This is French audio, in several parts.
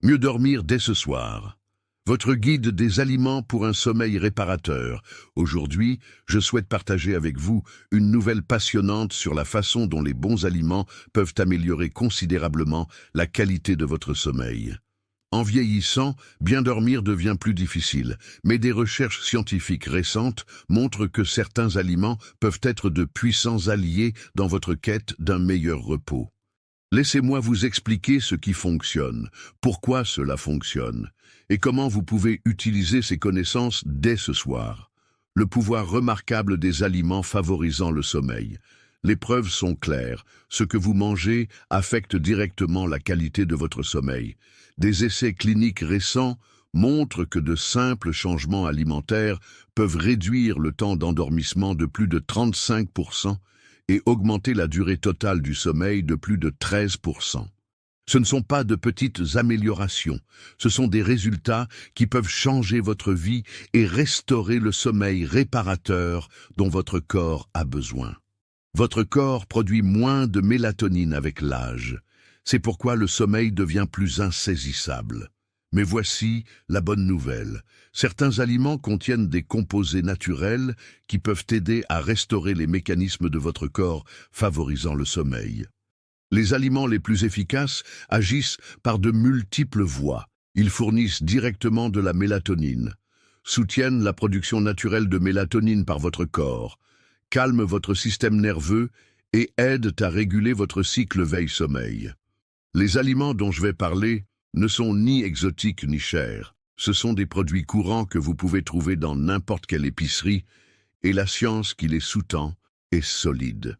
Mieux dormir dès ce soir. Votre guide des aliments pour un sommeil réparateur. Aujourd'hui, je souhaite partager avec vous une nouvelle passionnante sur la façon dont les bons aliments peuvent améliorer considérablement la qualité de votre sommeil. En vieillissant, bien dormir devient plus difficile, mais des recherches scientifiques récentes montrent que certains aliments peuvent être de puissants alliés dans votre quête d'un meilleur repos. Laissez-moi vous expliquer ce qui fonctionne, pourquoi cela fonctionne, et comment vous pouvez utiliser ces connaissances dès ce soir. Le pouvoir remarquable des aliments favorisant le sommeil. Les preuves sont claires, ce que vous mangez affecte directement la qualité de votre sommeil. Des essais cliniques récents montrent que de simples changements alimentaires peuvent réduire le temps d'endormissement de plus de 35%, et augmenter la durée totale du sommeil de plus de 13%. Ce ne sont pas de petites améliorations, ce sont des résultats qui peuvent changer votre vie et restaurer le sommeil réparateur dont votre corps a besoin. Votre corps produit moins de mélatonine avec l'âge. C'est pourquoi le sommeil devient plus insaisissable. Mais voici la bonne nouvelle. Certains aliments contiennent des composés naturels qui peuvent aider à restaurer les mécanismes de votre corps, favorisant le sommeil. Les aliments les plus efficaces agissent par de multiples voies. Ils fournissent directement de la mélatonine, soutiennent la production naturelle de mélatonine par votre corps, calment votre système nerveux et aident à réguler votre cycle veille-sommeil. Les aliments dont je vais parler ne sont ni exotiques ni chers. Ce sont des produits courants que vous pouvez trouver dans n'importe quelle épicerie, et la science qui les sous-tend est solide.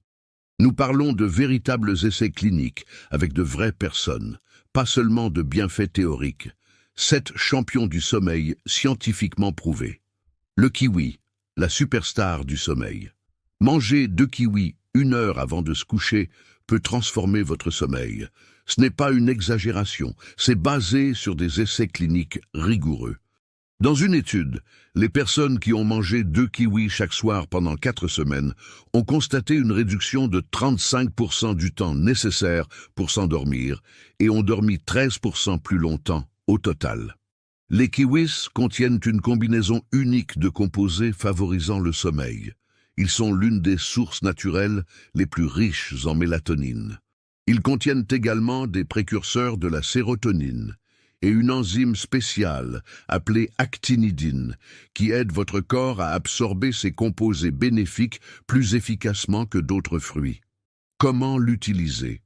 Nous parlons de véritables essais cliniques avec de vraies personnes, pas seulement de bienfaits théoriques. 7 champions du sommeil scientifiquement prouvés. Le kiwi, la superstar du sommeil. Manger 2 kiwis 1 heure avant de se coucher peut transformer votre sommeil. Ce n'est pas une exagération, c'est basé sur des essais cliniques rigoureux. Dans une étude, les personnes qui ont mangé 2 kiwis chaque soir pendant 4 semaines ont constaté une réduction de 35% du temps nécessaire pour s'endormir et ont dormi 13% plus longtemps au total. Les kiwis contiennent une combinaison unique de composés favorisant le sommeil. Ils sont l'une des sources naturelles les plus riches en mélatonine. Ils contiennent également des précurseurs de la sérotonine et une enzyme spéciale appelée actinidine qui aide votre corps à absorber ces composés bénéfiques plus efficacement que d'autres fruits. Comment l'utiliser?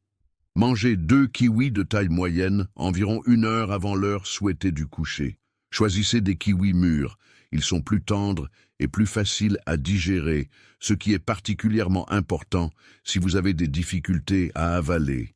Mangez 2 kiwis de taille moyenne environ 1 heure avant l'heure souhaitée du coucher. Choisissez des kiwis mûrs. Ils sont plus tendres et plus faciles à digérer, ce qui est particulièrement important si vous avez des difficultés à avaler.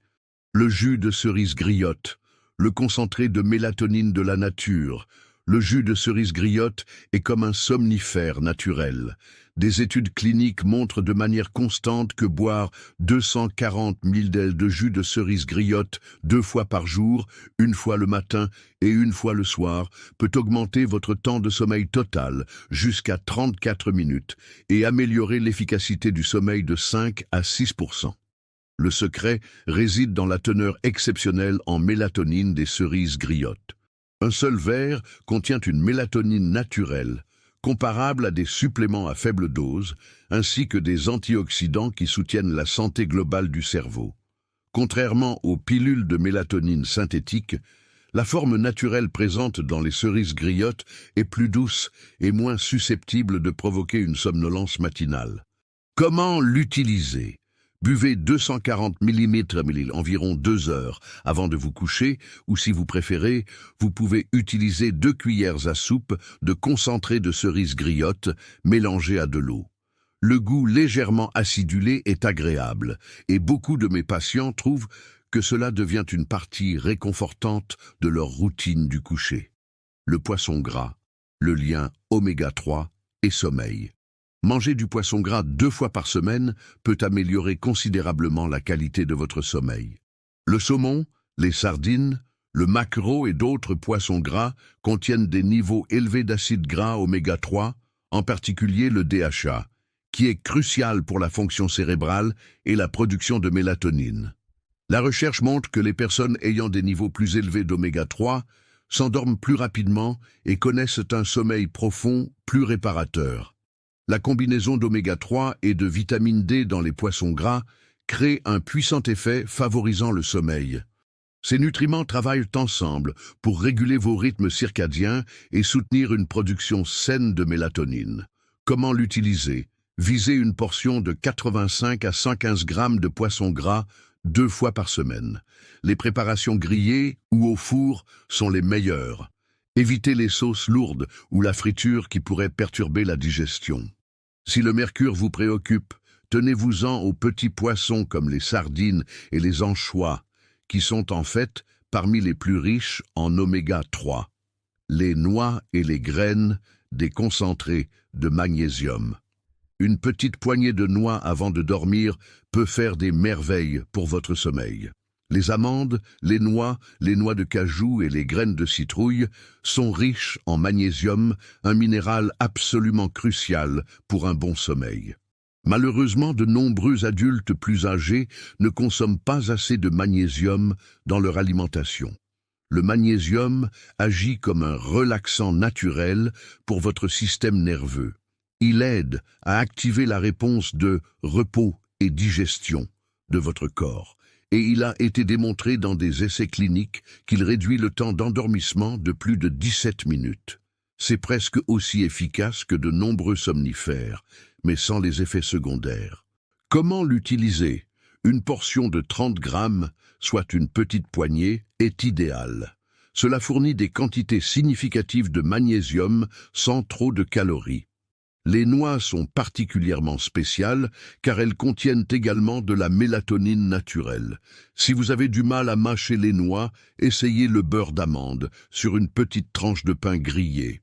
Le jus de cerise griotte, le concentré de mélatonine de la nature. Le jus de cerise griotte est comme un somnifère naturel. Des études cliniques montrent de manière constante que boire 240 ml de jus de cerise griotte 2 fois par jour, 1 fois le matin et 1 fois le soir, peut augmenter votre temps de sommeil total jusqu'à 34 minutes et améliorer l'efficacité du sommeil de 5 à 6%. Le secret réside dans la teneur exceptionnelle en mélatonine des cerises griottes. Un seul verre contient une mélatonine naturelle, comparable à des suppléments à faible dose, ainsi que des antioxydants qui soutiennent la santé globale du cerveau. Contrairement aux pilules de mélatonine synthétiques, la forme naturelle présente dans les cerises griottes est plus douce et moins susceptible de provoquer une somnolence matinale. Comment l'utiliser? Buvez 240 ml environ 2 heures avant de vous coucher ou si vous préférez, vous pouvez utiliser 2 cuillères à soupe de concentré de cerises griottes mélangé à de l'eau. Le goût légèrement acidulé est agréable et beaucoup de mes patients trouvent que cela devient une partie réconfortante de leur routine du coucher. Le poisson gras, le lien oméga 3 et sommeil. Manger du poisson gras 2 fois par semaine peut améliorer considérablement la qualité de votre sommeil. Le saumon, les sardines, le maquereau et d'autres poissons gras contiennent des niveaux élevés d'acides gras oméga 3, en particulier le DHA, qui est crucial pour la fonction cérébrale et la production de mélatonine. La recherche montre que les personnes ayant des niveaux plus élevés d'oméga 3 s'endorment plus rapidement et connaissent un sommeil profond plus réparateur. La combinaison d'oméga 3 et de vitamine D dans les poissons gras crée un puissant effet favorisant le sommeil. Ces nutriments travaillent ensemble pour réguler vos rythmes circadiens et soutenir une production saine de mélatonine. Comment l'utiliser? Visez une portion de 85 à 115 grammes de poissons gras 2 fois par semaine. Les préparations grillées ou au four sont les meilleures. Évitez les sauces lourdes ou la friture qui pourrait perturber la digestion. Si le mercure vous préoccupe, tenez-vous-en aux petits poissons comme les sardines et les anchois, qui sont en fait parmi les plus riches en oméga 3. Les noix et les graines, des concentrés de magnésium. Une petite poignée de noix avant de dormir peut faire des merveilles pour votre sommeil. Les amandes, les noix de cajou et les graines de citrouille sont riches en magnésium, un minéral absolument crucial pour un bon sommeil. Malheureusement, de nombreux adultes plus âgés ne consomment pas assez de magnésium dans leur alimentation. Le magnésium agit comme un relaxant naturel pour votre système nerveux. Il aide à activer la réponse de repos et digestion de votre corps. Et il a été démontré dans des essais cliniques qu'il réduit le temps d'endormissement de plus de 17 minutes. C'est presque aussi efficace que de nombreux somnifères, mais sans les effets secondaires. Comment l'utiliser? Une portion de 30 grammes, soit une petite poignée, est idéale. Cela fournit des quantités significatives de magnésium sans trop de calories. Les noix sont particulièrement spéciales car elles contiennent également de la mélatonine naturelle. Si vous avez du mal à mâcher les noix, essayez le beurre d'amande sur une petite tranche de pain grillé.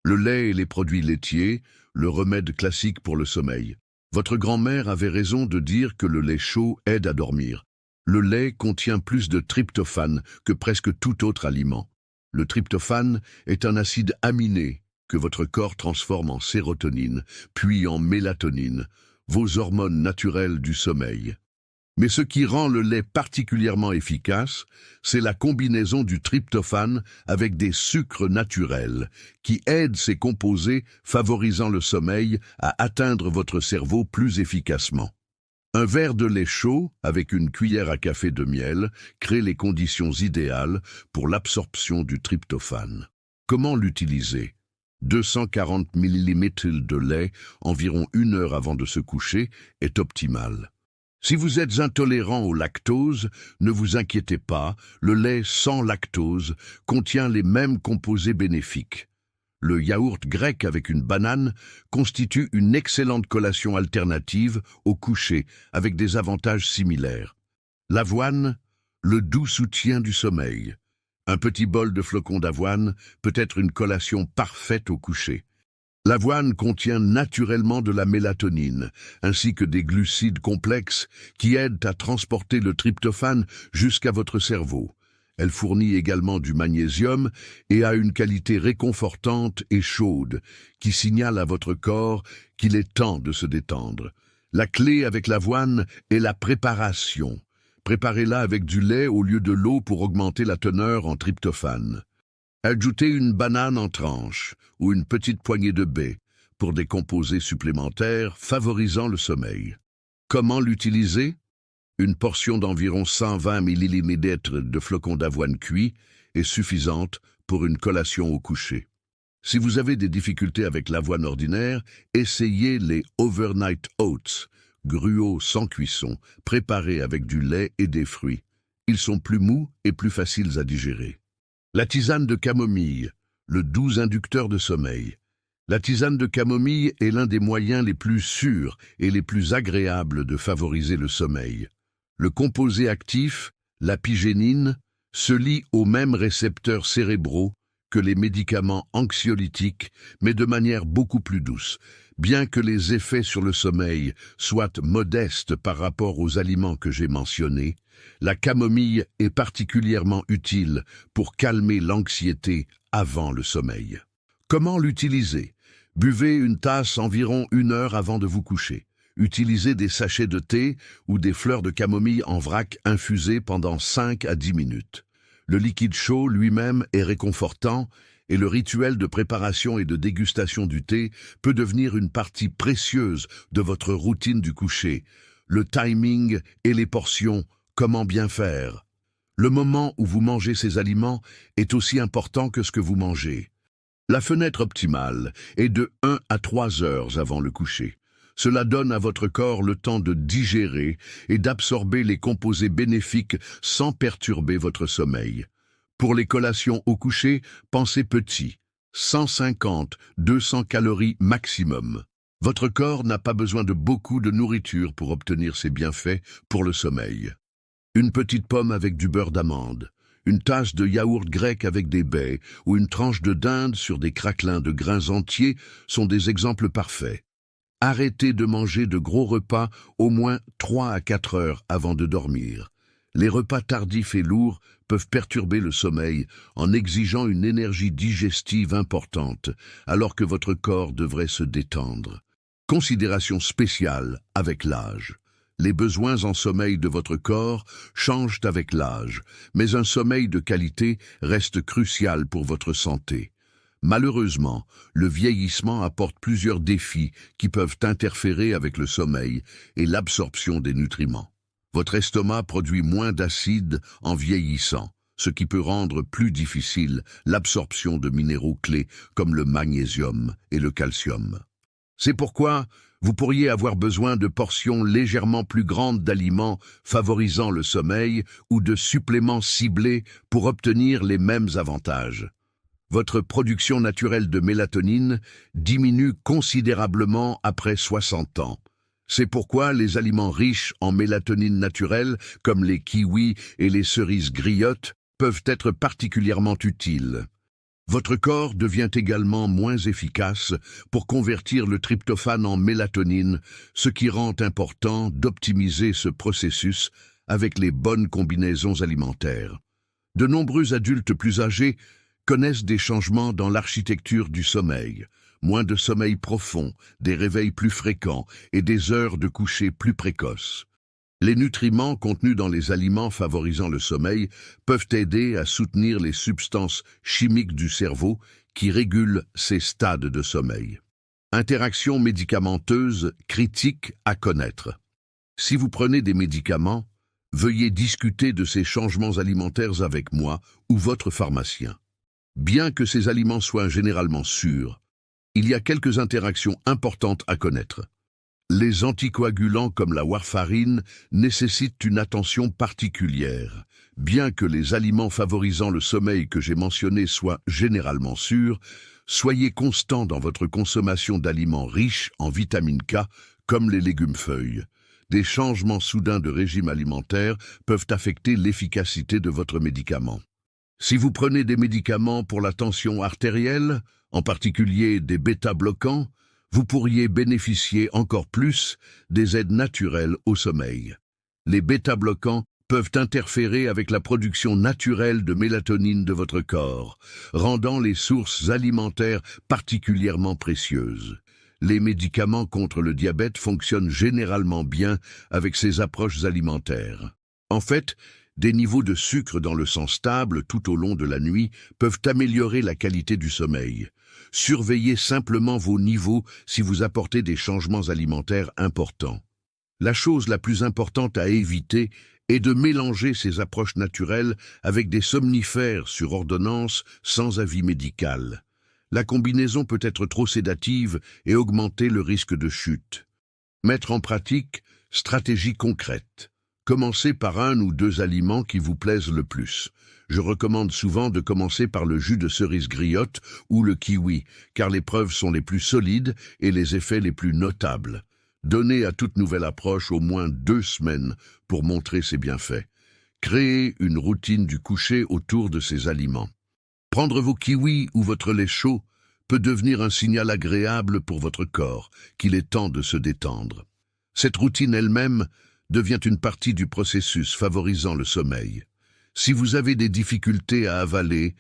Le lait et les produits laitiers, le remède classique pour le sommeil. Votre grand-mère avait raison de dire que le lait chaud aide à dormir. Le lait contient plus de tryptophane que presque tout autre aliment. Le tryptophane est un acide aminé que votre corps transforme en sérotonine, puis en mélatonine, vos hormones naturelles du sommeil. Mais ce qui rend le lait particulièrement efficace, c'est la combinaison du tryptophane avec des sucres naturels, qui aident ces composés favorisant le sommeil à atteindre votre cerveau plus efficacement. Un verre de lait chaud avec une cuillère à café de miel crée les conditions idéales pour l'absorption du tryptophane. Comment l'utiliser? 240 ml de lait, environ 1 heure avant de se coucher, est optimal. Si vous êtes intolérant au lactose, ne vous inquiétez pas, le lait sans lactose contient les mêmes composés bénéfiques. Le yaourt grec avec une banane constitue une excellente collation alternative au coucher avec des avantages similaires. L'avoine, le doux soutien du sommeil. Un petit bol de flocons d'avoine peut être une collation parfaite au coucher. L'avoine contient naturellement de la mélatonine, ainsi que des glucides complexes qui aident à transporter le tryptophane jusqu'à votre cerveau. Elle fournit également du magnésium et a une qualité réconfortante et chaude qui signale à votre corps qu'il est temps de se détendre. La clé avec l'avoine est la préparation. Préparez-la avec du lait au lieu de l'eau pour augmenter la teneur en tryptophane. Ajoutez une banane en tranches ou une petite poignée de baies pour des composés supplémentaires favorisant le sommeil. Comment l'utiliser? Une portion d'environ 120 ml de flocons d'avoine cuits est suffisante pour une collation au coucher. Si vous avez des difficultés avec l'avoine ordinaire, essayez les Overnight Oats, gruaux sans cuisson, préparés avec du lait et des fruits. Ils sont plus mous et plus faciles à digérer. La tisane de camomille, le doux inducteur de sommeil. La tisane de camomille est l'un des moyens les plus sûrs et les plus agréables de favoriser le sommeil. Le composé actif, l'apigénine, se lie aux mêmes récepteurs cérébraux que les médicaments anxiolytiques, mais de manière beaucoup plus douce. Bien que les effets sur le sommeil soient modestes par rapport aux aliments que j'ai mentionnés, la camomille est particulièrement utile pour calmer l'anxiété avant le sommeil. Comment l'utiliser? Buvez une tasse environ 1 heure avant de vous coucher. Utilisez des sachets de thé ou des fleurs de camomille en vrac infusées pendant 5 à 10 minutes. Le liquide chaud lui-même est réconfortant et le rituel de préparation et de dégustation du thé peut devenir une partie précieuse de votre routine du coucher. Le timing et les portions, comment bien faire. Le moment où vous mangez ces aliments est aussi important que ce que vous mangez. La fenêtre optimale est de 1 à 3 heures avant le coucher. Cela donne à votre corps le temps de digérer et d'absorber les composés bénéfiques sans perturber votre sommeil. Pour les collations au coucher, pensez petit, 150-200 calories maximum. Votre corps n'a pas besoin de beaucoup de nourriture pour obtenir ses bienfaits pour le sommeil. Une petite pomme avec du beurre d'amande, une tasse de yaourt grec avec des baies ou une tranche de dinde sur des craquelins de grains entiers sont des exemples parfaits. Arrêtez de manger de gros repas au moins 3 à 4 heures avant de dormir. Les repas tardifs et lourds peuvent perturber le sommeil en exigeant une énergie digestive importante, alors que votre corps devrait se détendre. Considération spéciale avec l'âge. Les besoins en sommeil de votre corps changent avec l'âge, mais un sommeil de qualité reste crucial pour votre santé. Malheureusement, le vieillissement apporte plusieurs défis qui peuvent interférer avec le sommeil et l'absorption des nutriments. Votre estomac produit moins d'acide en vieillissant, ce qui peut rendre plus difficile l'absorption de minéraux clés comme le magnésium et le calcium. C'est pourquoi vous pourriez avoir besoin de portions légèrement plus grandes d'aliments favorisant le sommeil ou de suppléments ciblés pour obtenir les mêmes avantages. Votre production naturelle de mélatonine diminue considérablement après 60 ans. C'est pourquoi les aliments riches en mélatonine naturelle, comme les kiwis et les cerises griottes, peuvent être particulièrement utiles. Votre corps devient également moins efficace pour convertir le tryptophane en mélatonine, ce qui rend important d'optimiser ce processus avec les bonnes combinaisons alimentaires. De nombreux adultes plus âgés connaissent des changements dans l'architecture du sommeil, moins de sommeil profond, des réveils plus fréquents et des heures de coucher plus précoces. Les nutriments contenus dans les aliments favorisant le sommeil peuvent aider à soutenir les substances chimiques du cerveau qui régulent ces stades de sommeil. Interaction médicamenteuse critique à connaître. Si vous prenez des médicaments, veuillez discuter de ces changements alimentaires avec moi ou votre pharmacien. Bien que ces aliments soient généralement sûrs, il y a quelques interactions importantes à connaître. Les anticoagulants comme la warfarine nécessitent une attention particulière. Bien que les aliments favorisant le sommeil que j'ai mentionnés soient généralement sûrs, soyez constant dans votre consommation d'aliments riches en vitamine K, comme les légumes-feuilles. Des changements soudains de régime alimentaire peuvent affecter l'efficacité de votre médicament. Si vous prenez des médicaments pour la tension artérielle, en particulier des bêta-bloquants, vous pourriez bénéficier encore plus des aides naturelles au sommeil. Les bêta-bloquants peuvent interférer avec la production naturelle de mélatonine de votre corps, rendant les sources alimentaires particulièrement précieuses. Les médicaments contre le diabète fonctionnent généralement bien avec ces approches alimentaires. En fait, des niveaux de sucre dans le sang stable tout au long de la nuit peuvent améliorer la qualité du sommeil. Surveillez simplement vos niveaux si vous apportez des changements alimentaires importants. La chose la plus importante à éviter est de mélanger ces approches naturelles avec des somnifères sur ordonnance sans avis médical. La combinaison peut être trop sédative et augmenter le risque de chute. Mettre en pratique stratégies concrètes. Commencez par 1 ou 2 aliments qui vous plaisent le plus. Je recommande souvent de commencer par le jus de cerise griotte ou le kiwi, car les preuves sont les plus solides et les effets les plus notables. Donnez à toute nouvelle approche au moins 2 semaines pour montrer ses bienfaits. Créez une routine du coucher autour de ces aliments. Prendre vos kiwis ou votre lait chaud peut devenir un signal agréable pour votre corps, qu'il est temps de se détendre. Cette routine elle-même devient une partie du processus favorisant le sommeil. Si vous avez des difficultés à avaler,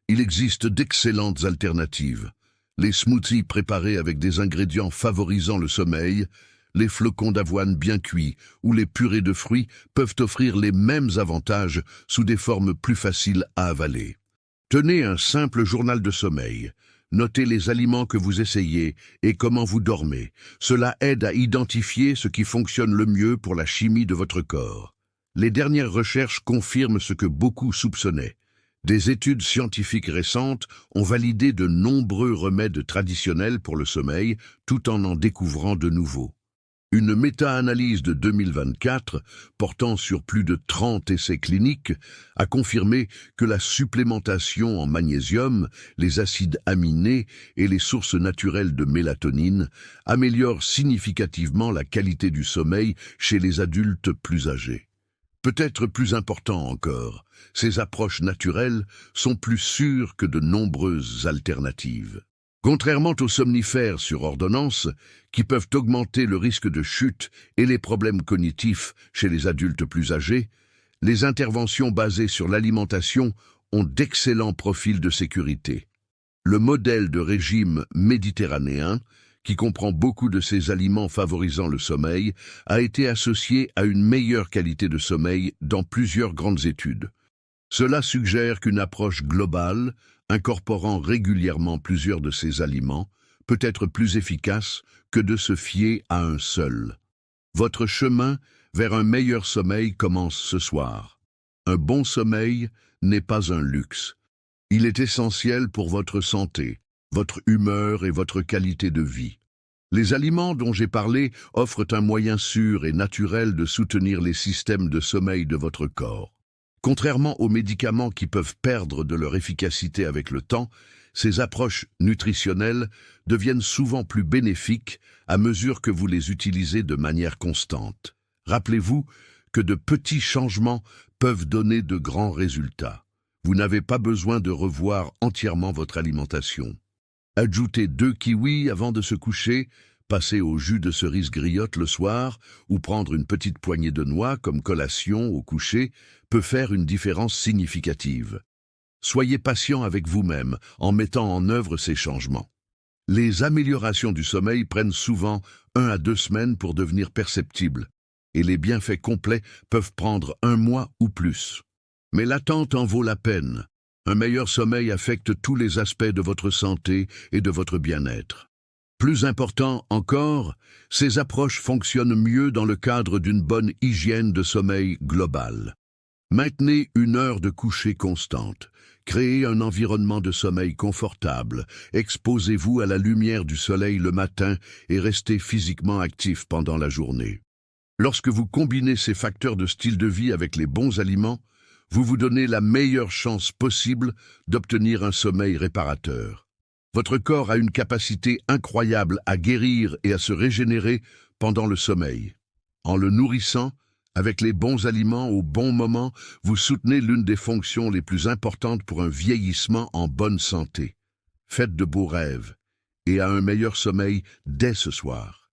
il existe d'excellentes alternatives. Les smoothies préparés avec des ingrédients favorisant le sommeil, les flocons d'avoine bien cuits ou les purées de fruits peuvent offrir les mêmes avantages sous des formes plus faciles à avaler. Tenez un simple journal de sommeil. Notez les aliments que vous essayez et comment vous dormez. Cela aide à identifier ce qui fonctionne le mieux pour la chimie de votre corps. Les dernières recherches confirment ce que beaucoup soupçonnaient. Des études scientifiques récentes ont validé de nombreux remèdes traditionnels pour le sommeil, tout en découvrant de nouveaux. Une méta-analyse de 2024, portant sur plus de 30 essais cliniques, a confirmé que la supplémentation en magnésium, les acides aminés et les sources naturelles de mélatonine améliorent significativement la qualité du sommeil chez les adultes plus âgés. Peut-être plus important encore, ces approches naturelles sont plus sûres que de nombreuses alternatives. Contrairement aux somnifères sur ordonnance, qui peuvent augmenter le risque de chute et les problèmes cognitifs chez les adultes plus âgés, les interventions basées sur l'alimentation ont d'excellents profils de sécurité. Le modèle de régime méditerranéen, qui comprend beaucoup de ces aliments favorisant le sommeil, a été associé à une meilleure qualité de sommeil dans plusieurs grandes études. Cela suggère qu'une approche globale, incorporant régulièrement plusieurs de ces aliments, peut être plus efficace que de se fier à un seul. Votre chemin vers un meilleur sommeil commence ce soir. Un bon sommeil n'est pas un luxe. Il est essentiel pour votre santé, votre humeur et votre qualité de vie. Les aliments dont j'ai parlé offrent un moyen sûr et naturel de soutenir les systèmes de sommeil de votre corps. Contrairement aux médicaments qui peuvent perdre de leur efficacité avec le temps, ces approches nutritionnelles deviennent souvent plus bénéfiques à mesure que vous les utilisez de manière constante. Rappelez-vous que de petits changements peuvent donner de grands résultats. Vous n'avez pas besoin de revoir entièrement votre alimentation. Ajoutez 2 kiwis avant de se coucher, passer au jus de cerise griotte le soir ou prendre une petite poignée de noix comme collation au coucher peut faire une différence significative. Soyez patient avec vous-même en mettant en œuvre ces changements. Les améliorations du sommeil prennent souvent 1 à 2 semaines pour devenir perceptibles, et les bienfaits complets peuvent prendre 1 mois ou plus. Mais l'attente en vaut la peine. Un meilleur sommeil affecte tous les aspects de votre santé et de votre bien-être. Plus important encore, ces approches fonctionnent mieux dans le cadre d'une bonne hygiène de sommeil globale. Maintenez une heure de coucher constante. Créez un environnement de sommeil confortable. Exposez-vous à la lumière du soleil le matin et restez physiquement actif pendant la journée. Lorsque vous combinez ces facteurs de style de vie avec les bons aliments, vous vous donnez la meilleure chance possible d'obtenir un sommeil réparateur. Votre corps a une capacité incroyable à guérir et à se régénérer pendant le sommeil. En le nourrissant, avec les bons aliments au bon moment, vous soutenez l'une des fonctions les plus importantes pour un vieillissement en bonne santé. Faites de beaux rêves et à un meilleur sommeil dès ce soir.